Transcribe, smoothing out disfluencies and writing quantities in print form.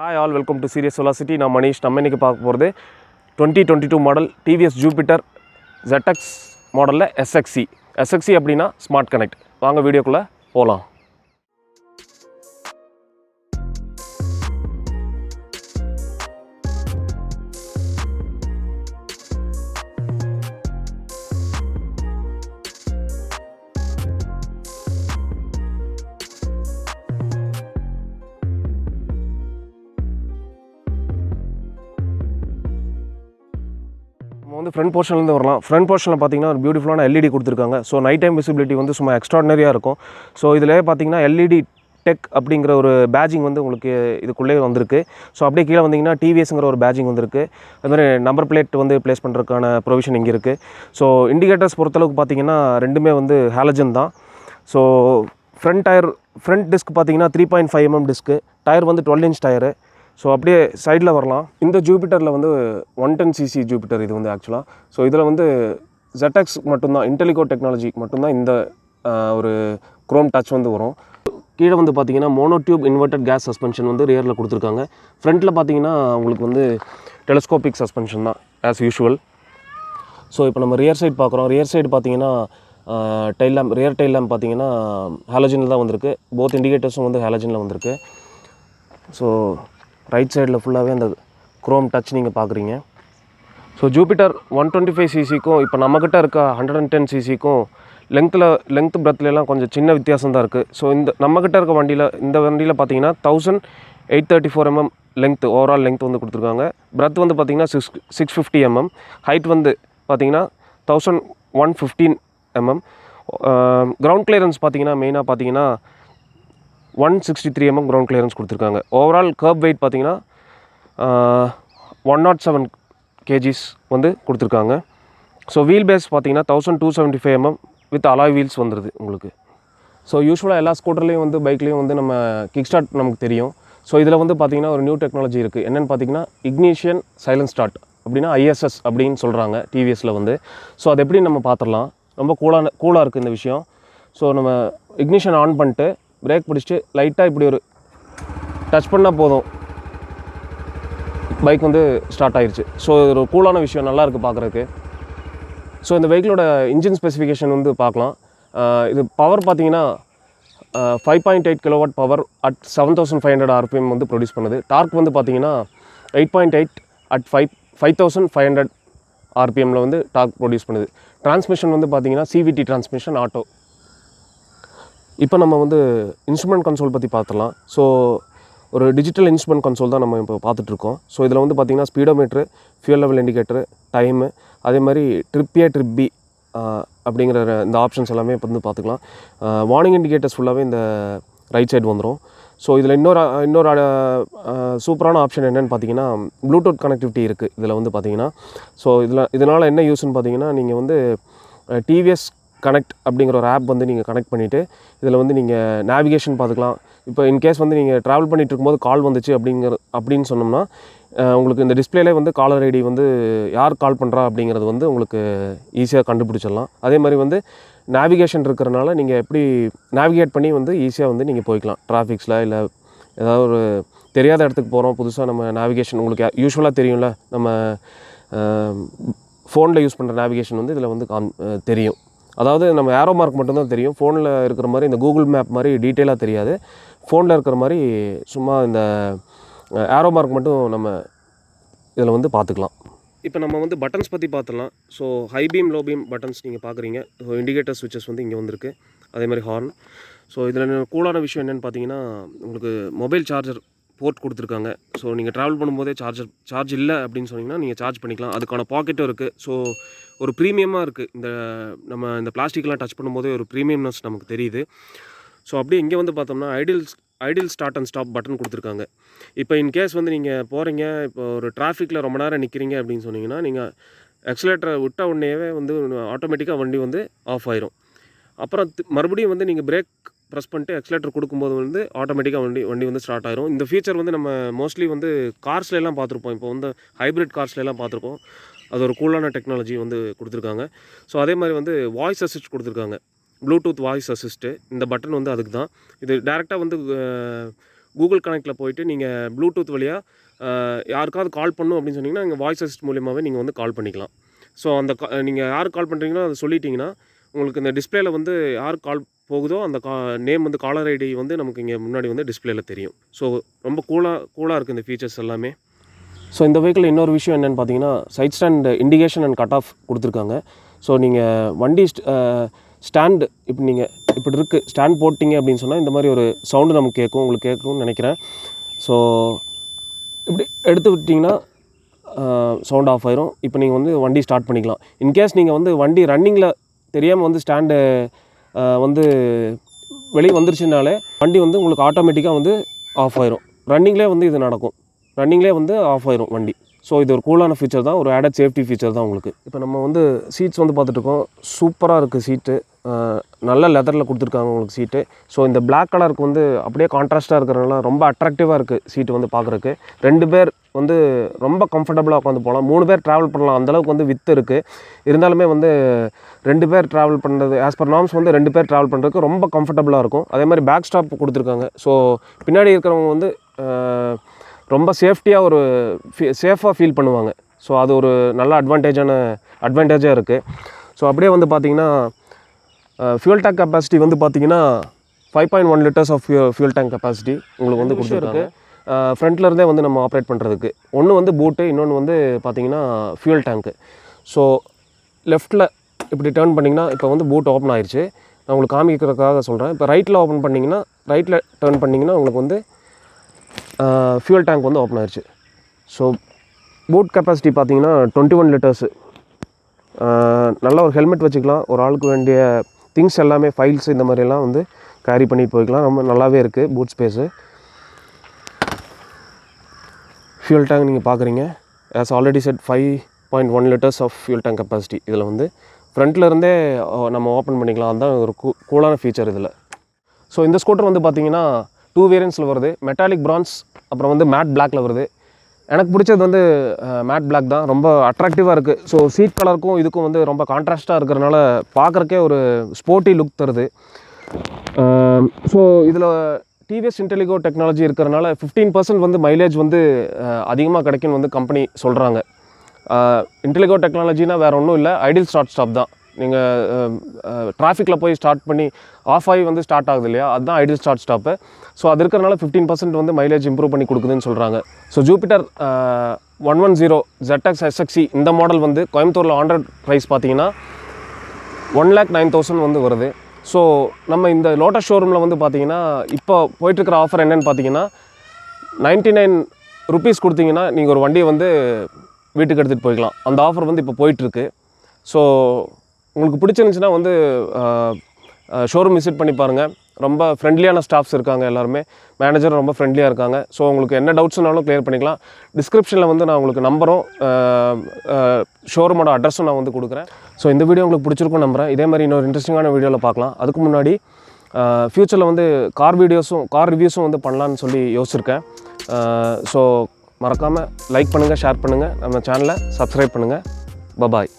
Hi all, welcome to Serious Velocity. நான் மணிஷ். நம்ம இன்னைக்கு பார்க்க போகிறது 2022 மாடல் TVS Jupiter ZX மாடலில் SXE அப்படின்னா ஸ்மார்ட் கனெக்ட். வாங்க வீடியோக்குள்ளே போகலாம். வந்து ஃப்ரண்ட் போர்ஷன்லேருந்து வரலாம். ஃப்ரண்ட் போர்ஷனில் பார்த்தீங்கன்னா ஒரு பியூட்டிஃபுல்லான எல்இடி கொடுத்துருக்காங்க. ஸோ நைட் டைம் விசிபிலிட்டி வந்து சும்மா எக்ஸ்ட்ராடினரியாக இருக்கும். ஸோ இதில் பார்த்தீங்கன்னா எல்இடி டெக் அப்படிங்கிற ஒரு பேஜிங் வந்து உங்களுக்கு இதுக்குள்ளே வந்திருக்கு. ஸோ அப்படியே கீழே வந்தீங்கன்னா டிவிஎஸ்ங்கிற ஒரு பேஜிங் வந்திருக்கு. அதுமாதிரி நம்பர் பிளேட் வந்து ப்ளேஸ் பண்ணுறதுக்கான ப்ரொவிஷன் இங்கே இருக்குது. ஸோ இண்டிகேட்டர்ஸ் பொறுத்தளவுக்கு பார்த்தீங்கன்னா ரெண்டுமே வந்து ஹாலஜன் தான். ஸோ ஃப்ரண்ட் டிஸ்க் பார்த்தீங்கன்னா 3.5 mm டிஸ்க்கு. டயர் வந்து 12 inch டயரு. ஸோ அப்படியே சைடில் வரலாம். இந்த ஜூபிட்டரில் வந்து 110cc ஜூபிட்டர் இது வந்து ஆக்சுவலாக. ஸோ இதில் வந்து ZX மட்டும்தான், Intelegotechnology மட்டும்தான் இந்த ஒரு குரோம் டச் வந்து வரும். கீழே வந்து பார்த்தீங்கன்னா மோனோடியூப் இன்வெர்டட் கேஸ் சஸ்பென்ஷன் வந்து ரியரில் கொடுத்துருக்காங்க. ஃப்ரண்ட்டில் பார்த்தீங்கன்னா உங்களுக்கு வந்து டெலஸ்கோபிக் சஸ்பென்ஷன் தான் ஆஸ் யூஷுவல். ஸோ இப்போ நம்ம ரியர் சைடு பார்க்குறோம். ரியர் சைடு பார்த்தீங்கன்னா ரியர் டெயில் லேம்ப் பார்த்தீங்கன்னா ஹாலஜனில் தான் வந்திருக்கு. போத் இண்டிகேட்டர்ஸும் வந்து ஹாலஜனில் வந்திருக்கு. ஸோ ரைட் சைடில் ஃபுல்லாகவே அந்த குரோம் டச் நீங்கள் பார்க்குறீங்க. ஸோ ஜூபிட்டர் 125cc-க்கும் இப்போ நம்மக்கிட்ட இருக்க 110cc-க்கும் லென்த் பிரெத்லாம் கொஞ்சம் சின்ன வித்தியாசம் தான் இருக்குது. ஸோ நம்மக்கிட்ட இருக்க வண்டியில் பார்த்தீங்கன்னா 1834 mm லென்த், ஓவரால் லென்த் வந்து கொடுத்துருக்காங்க. பிரெத் வந்து பார்த்தீங்கன்னா 650 mm. ஹைட் வந்து பார்த்தீங்கன்னா 1115 mm. கிரவுண்ட் கிளியரன்ஸ் பார்த்தீங்கன்னா மெயினாக பார்த்தீங்கன்னா 163 mm கிரவுண்ட் கிளியரன்ஸ் கொடுத்துருக்காங்க. ஓவரால் கர்ப் வெயிட் பார்த்தீங்கன்னா 107 kgs வந்து கொடுத்துருக்காங்க. ஸோ வீல் பேஸ் பார்த்தீங்கன்னா 1275 mm வித் அலாய் வீல்ஸ் வந்துடுது உங்களுக்கு. ஸோ யூஸ்வலாக எல்லா ஸ்கூட்டர்லேயும் வந்து பைக்லேயும் வந்து நம்ம கிக் ஸ்டார்ட் நமக்கு தெரியும். ஸோ இதில் வந்து பார்த்திங்கன்னா ஒரு நியூ டெக்னாலஜி இருக்குது. என்னென்னு பார்த்தீங்கன்னா இக்னிஷன் சைலன்ட் ஸ்டார்ட் அப்படின்னா ISS அப்படின்னு சொல்கிறாங்க டிவிஎஸில் வந்து. ஸோ அது எப்படி நம்ம பார்த்துடலாம். ரொம்ப கூலாக இருக்குது இந்த விஷயம். ஸோ நம்ம இக்னிஷன் ஆன் பண்ணிட்டு பிரேக் பிடிச்சிட்டு லைட்டாக இப்படி ஒரு டச் பண்ணால் போதும், பைக் வந்து ஸ்டார்ட் ஆயிடுச்சு. ஸோ ஒரு கூலான விஷயம், நல்லாயிருக்கு பார்க்குறதுக்கு. ஸோ இந்த வெஹிக்கிளோட இன்ஜின் ஸ்பெசிஃபிகேஷன் வந்து பார்க்கலாம். இது பவர் பார்த்தீங்கன்னா 5.8 kW பவர் அட் 7500 RPM வந்து ப்ரொடியூஸ் பண்ணுது. டார்க் வந்து பார்த்தீங்கன்னா 8.8 அட் 5500 RPM வந்து டார்க் ப்ரொடியூஸ் பண்ணுது. டிரான்ஸ்மிஷன் வந்து பார்த்தீங்கன்னா CVT டிரான்ஸ்மிஷன் ஆட்டோ. இப்போ நம்ம வந்து இன்ஸ்ட்ருமெண்ட் கன்சோல் பற்றி பார்த்துடலாம். ஸோ ஒரு டிஜிட்டல் இன்ஸ்ட்ருமெண்ட் கன்சோல் தான் நம்ம இப்போ பார்த்துட்ருக்கோம். ஸோ இதில் வந்து பார்த்திங்கன்னா speedometer, fuel level indicator, time, அதே மாதிரி ட்ரிப் A ட்ரிப் B அப்படிங்கிற இந்த ஆப்ஷன்ஸ் எல்லாமே இப்போ வந்து பார்த்துக்கலாம். வார்னிங் இண்டிகேட்டர்ஸ் ஃபுல்லாகவே இந்த ரைட் சைடு வந்துடும். ஸோ இதில் இன்னொரு சூப்பரான ஆப்ஷன் என்னென்னு பார்த்தீங்கன்னா ப்ளூடூத் கனெக்டிவிட்டி இருக்குது இதில் வந்து பார்த்தீங்கன்னா. ஸோ இதனால் என்ன யூஸ்ன்னு பார்த்தீங்கன்னா நீங்கள் வந்து டிவிஎஸ் கனெக்ட் அப்படிங்கிற ஒரு ஆப் வந்து நீங்கள் கனெக்ட் பண்ணிவிட்டு இதில் வந்து நீங்கள் நேவிகேஷன் பார்த்துக்கலாம். இப்போ இன்கேஸ் வந்து நீங்கள் ட்ராவல் பண்ணிகிட்டு இருக்கும்போது கால் வந்துச்சு அப்படின்னு சொன்னோம்னா உங்களுக்கு இந்த டிஸ்பிளேலே வந்து காலர் ஐடி வந்து யார் கால் பண்ணுறா அப்படிங்கிறது வந்து உங்களுக்கு ஈஸியாக கண்டுபிடிச்சிடலாம். அதே மாதிரி வந்து நேவிகேஷன் இருக்கிறனால நீங்கள் எப்படி நேவிகேட் பண்ணி வந்து ஈஸியாக வந்து நீங்கள் போய்க்கலாம். டிராஃபிக்ஸில் இல்லை ஏதாவது ஒரு தெரியாத இடத்துக்கு போகிறோம், புதுசாக நம்ம நேவிகேஷன் உங்களுக்கு யூஸ்வலாக தெரியும்ல, நம்ம ஃபோனில் யூஸ் பண்ணுற நேவிகேஷன் வந்து இதில் வந்து தெரியும். அதாவது நம்ம ஏரோ மார்க் மட்டும்தான் தெரியும். ஃபோனில் இருக்கிற மாதிரி இந்த கூகுள் மேப் மாதிரி டீட்டெயிலாக தெரியாது. ஃபோனில் இருக்கிற மாதிரி சும்மா இந்த ஏரோ மார்க் மட்டும் நம்ம இதில் வந்து பார்த்துக்கலாம். இப்போ நம்ம வந்து பட்டன்ஸ் பற்றி பார்த்துடலாம். So high beam, low beam buttons நீங்கள் பார்க்குறீங்க. ஸோ இண்டிகேட்டர் ஸ்விட்சஸ் வந்து இங்கே வந்திருக்கு. அதே மாதிரி ஹார்ன். ஸோ இதில் கூலான விஷயம் என்னென்னு பார்த்தீங்கன்னா உங்களுக்கு மொபைல் சார்ஜர் போர்ட் கொடுத்துருக்காங்க. ஸோ நீங்கள் ட்ராவல் பண்ணும்போதே சார்ஜ் இல்லை அப்படின்னு சொன்னீங்கன்னா நீங்கள் சார்ஜ் பண்ணிக்கலாம். அதுக்கான பாக்கெட்டும் இருக்குது. ஸோ ஒரு ப்ரீமியமாக இருக்குது. நம்ம இந்த பிளாஸ்டிக்லாம் டச் பண்ணும்போதே ஒரு ப்ரீமியம்னஸ் நமக்கு தெரியுது. ஸோ அப்படியே இங்கே வந்து பார்த்தோம்னா ideal start and stop button கொடுத்துருக்காங்க. இப்போ இன்கேஸ் வந்து நீங்கள் போகிறீங்க, இப்போ ஒரு டிராஃபிக்கில் ரொம்ப நேரம் நிற்கிறீங்க அப்படின்னு சொன்னீங்கன்னா நீங்கள் எக்ஸலேட்டரை விட்ட உடனேவே வந்து ஆட்டோமேட்டிக்காக வண்டி வந்து ஆஃப் ஆயிரும். அப்புறம் மறுபடியும் வந்து நீங்கள் பிரேக் ப்ரெஸ் பண்ணிட்டு எக்ஸலேட்டர் கொடுக்கும்போது வந்து ஆட்டோமேட்டிக்காக வண்டி வந்து ஸ்டார்ட் ஆயிரும். இந்த ஃபீச்சர் வந்து நம்ம மோஸ்ட்லி வந்து கார்ஸ்லாம் பார்த்துருப்போம். இப்போ வந்து ஹைப்ரிட் கார்ஸ்லாம் பார்த்துருக்கோம். அது ஒரு கூலான டெக்னாலஜி வந்து கொடுத்துருக்காங்க. ஸோ அதே மாதிரி வந்து வாய்ஸ் அசிஸ்ட் கொடுத்துருக்காங்க. Bluetooth voice assist. இந்த பட்டன் வந்து அதுக்கு தான். இது டேரெக்டாக வந்து கூகுள் கனெக்ட்டில் போயிட்டு நீங்கள் ப்ளூடூத் வழியாக யாருக்காவது கால் பண்ணணும் அப்படின்னு சொன்னீங்கன்னா நீங்கள் வாய்ஸ் அசிஸ்ட் மூலியமாகவே நீங்கள் வந்து கால் பண்ணிக்கலாம். ஸோ அந்த நீங்கள் யாருக்கு கால் பண்ணுறீங்களோ அதை சொல்லிட்டீங்கன்னா உங்களுக்கு இந்த டிஸ்பிளேல வந்து யாருக்கு கால் போகுதோ அந்த நேம் வந்து காலர் ஐடி வந்து நமக்கு இங்கே முன்னாடி வந்து டிஸ்பிளேல தெரியும். ஸோ ரொம்ப கூலாக இருக்குது இந்த ஃபீச்சர்ஸ் எல்லாமே. ஸோ இந்த வெஹிக்கிள் இன்னொரு விஷயம் என்னென்னு பார்த்தீங்கன்னா side stand indication and cut off கொடுத்துருக்காங்க. ஸோ நீங்கள் வண்டி ஸ்டாண்டு இப்படி இருக்குது ஸ்டாண்ட் போட்டிங்க அப்படின்னு சொன்னால் இந்த மாதிரி ஒரு சவுண்டு நமக்கு உங்களுக்கு கேட்கும்னு நினைக்கிறேன். ஸோ இப்படி எடுத்து விட்டிங்கன்னா சவுண்ட் ஆஃப் ஆயிரும். இப்போ நீங்கள் வந்து வண்டி ஸ்டார்ட் பண்ணிக்கலாம். இன்கேஸ் நீங்கள் வந்து வண்டி ரன்னிங்கில் தெரியாமல் வந்து ஸ்டாண்டு வந்து வெளியே வந்துருச்சுனாலே வண்டி வந்து உங்களுக்கு ஆட்டோமேட்டிக்காக வந்து ஆஃப் ஆயிரும். ரன்னிங்லேயே வந்து இது நடக்கும். ரன்னிங்லேயே வந்து ஆஃப் ஆயிரும் வண்டி. ஸோ இது ஒரு கூலான ஃபீச்சர் தான், ஒரு ஆடட் சேஃப்டி ஃபீச்சர் தான் உங்களுக்கு. இப்போ நம்ம வந்து சீட்ஸ் வந்து பார்த்துட்ருக்கோம். சூப்பராக இருக்குது சீட்டு. நல்ல லெதரில் கொடுத்துருக்காங்க உங்களுக்கு சீட்டு. ஸோ இந்த பிளாக் கலருக்கு வந்து அப்படியே கான்ட்ராஸ்ட்டாக இருக்கிறனால ரொம்ப அட்ராக்டிவாக இருக்குது சீட்டு வந்து பார்க்குறக்கு. 2 பேர் வந்து ரொம்ப கம்ஃபர்டபுளாக உட்காந்து போகலாம். 3 பேர் ட்ராவல் பண்ணலாம். அந்தளவுக்கு வந்து வித்து இருக்குது. இருந்தாலுமே வந்து 2 பேர் ட்ராவல் பண்ணுறது ஆஸ் பர் நார்ம்ஸ் வந்து 2 பேர் ட்ராவல் பண்ணுறதுக்கு ரொம்ப கம்ஃபர்டபுளாக இருக்கும். அதே மாதிரி பேக் ஸ்டாப் கொடுத்துருக்காங்க. ஸோ பின்னாடி இருக்கிறவங்க வந்து ரொம்ப சேஃப்டியாக சேஃபாக ஃபீல் பண்ணுவாங்க. ஸோ அது ஒரு நல்ல அட்வான்டேஜாக இருக்குது. ஸோ அப்படியே வந்து பார்த்திங்கன்னா ஃபியூல் டேங்க் கெப்பாசிட்டி வந்து பார்த்திங்கன்னா 5.1 litres of fuel tank capacity உங்களுக்கு வந்து கொடுத்துருக்கு. ஃப்ரண்ட்லேருந்தே வந்து நம்ம ஆப்ரேட் பண்ணுறதுக்கு ஒன்று வந்து பூட்டு, இன்னொன்று வந்து பார்த்திங்கன்னா ஃபியூல் டேங்க்கு. ஸோ லெஃப்ட்டில் இப்படி டேர்ன் பண்ணிங்கன்னா இப்போ வந்து பூட் ஓப்பன் ஆயிடுச்சு. நான் உங்களுக்கு காமிக்கிறதுக்காக சொல்கிறேன். இப்போ ரைட்டில் ஓப்பன் பண்ணிங்கன்னா ரைட்டில் டேர்ன் பண்ணிங்கன்னா உங்களுக்கு வந்து ஃபியூல் டேங்க் வந்து ஓப்பன் ஆயிடுச்சு. ஸோ பூட் கெப்பாசிட்டி பார்த்திங்கன்னா 21 லிட்டர்ஸு. நல்ல ஒரு ஹெல்மெட் வச்சுக்கலாம். ஒரு ஆளுக்கு வேண்டிய திங்ஸ் எல்லாமே ஃபைல்ஸ் இந்த மாதிரியெல்லாம் வந்து கேரி பண்ணிட்டு போய்க்கலாம். ரொம்ப நல்லாவே இருக்குது பூட் ஸ்பேஸு. ஃபியூல் டேங்க் நீங்கள் பார்க்குறீங்க. As already set 5.1 litres of fuel tank capacity. இதில் வந்து ஃப்ரண்ட்லேருந்தே நம்ம ஓப்பன் பண்ணிக்கலாம். அதுதான் ஒரு கூலான ஃபீச்சர் இதில். ஸோ இந்த ஸ்கூட்டர் வந்து பார்த்திங்கன்னா 2 வேரியன்ட்ஸில் வருது. மெட்டாலிக் பிரான்ஸ் அப்புறம் வந்து மேட் பிளாக்கில் வருது. எனக்கு பிடிச்சது வந்து மேட் பிளாக் தான். ரொம்ப அட்ராக்டிவாக இருக்குது. ஸோ சீட் கலருக்கும் இதுக்கும் வந்து ரொம்ப கான்ட்ராஸ்ட்டாக இருக்கிறனால பார்க்குறக்கே ஒரு ஸ்போர்ட்டி லுக் தருது. ஸோ இதில் டிவிஎஸ் இன்டெலிகோ டெக்னாலஜி இருக்கிறனால 15% வந்து மைலேஜ் வந்து அதிகமாக கிடைக்குன்னு வந்து கம்பெனி சொல்கிறாங்க. இன்டெலிகோ டெக்னாலஜினா வேறு ஒன்றும் இல்லை, ஐடியல் ஸ்டார்ட் ஸ்டாப் தான். நீங்கள் டிராஃபிக்கில் போய் ஸ்டார்ட் பண்ணி ஆஃப் ஆகி வந்து ஸ்டார்ட் ஆகுது இல்லையா, அதுதான் ஐடியல் ஸ்டார்ட் ஸ்டாப்பு. ஸோ அது இருக்கிறனால 15% வந்து மைலேஜ் இம்ப்ரூவ் பண்ணி கொடுக்குதுன்னு சொல்கிறாங்க. ஸோ ஜூபிட்டர் 110 ZX SXE இந்த மாடல் வந்து கோயம்புத்தூரில் ஆன் ரோட் ப்ரைஸ் பார்த்தீங்கன்னா 1,09,000 வந்து வருது. ஸோ நம்ம இந்த லோட்டஸ் ஷோரூமில் வந்து பார்த்தீங்கன்னா இப்போ போயிட்டுருக்கிற ஆஃபர் என்னென்னு பார்த்தீங்கன்னா 99 ருபீஸ் கொடுத்தீங்கன்னா நீங்கள் ஒரு வண்டியை வந்து வீட்டுக்கு எடுத்துகிட்டு போய்க்கலாம். அந்த ஆஃபர் வந்து இப்போ போயிட்டுருக்கு. ஸோ உங்களுக்கு பிடிச்சிருந்துச்சுன்னா வந்து ஷோரூம் விசிட் பண்ணி பாருங்கள். ரொம்ப ஃப்ரெண்ட்லியான ஸ்டாஃப்ஸ் இருக்காங்க. எல்லாருமே மேனேஜர் ரொம்ப ஃப்ரெண்ட்லியாக இருக்காங்க. ஸோ உங்களுக்கு என்ன டவுட்ஸ்னாலும் க்ளியர் பண்ணிக்கலாம். டிஸ்கிரிப்ஷனில் வந்து நான் உங்களுக்கு நம்பரும் ஷோரூமோட அட்ரஸும் நான் வந்து கொடுக்குறேன். ஸோ இந்த வீடியோ உங்களுக்கு பிடிச்சிருக்கும் நம்புகிறேன். இதே மாதிரி இன்னொரு இன்ட்ரெஸ்டிங்கான வீடியோவில் பார்க்கலாம். அதுக்கு முன்னாடி ஃப்யூச்சரில் வந்து கார் ரிவ்யூஸும் வந்து பண்ணலான்னு சொல்லி யோசிச்சிருக்கேன். ஸோ மறக்காமல் லைக் பண்ணுங்கள், ஷேர் பண்ணுங்கள், நம்ம சேனலை சப்ஸ்கிரைப் பண்ணுங்கள். பபாய்.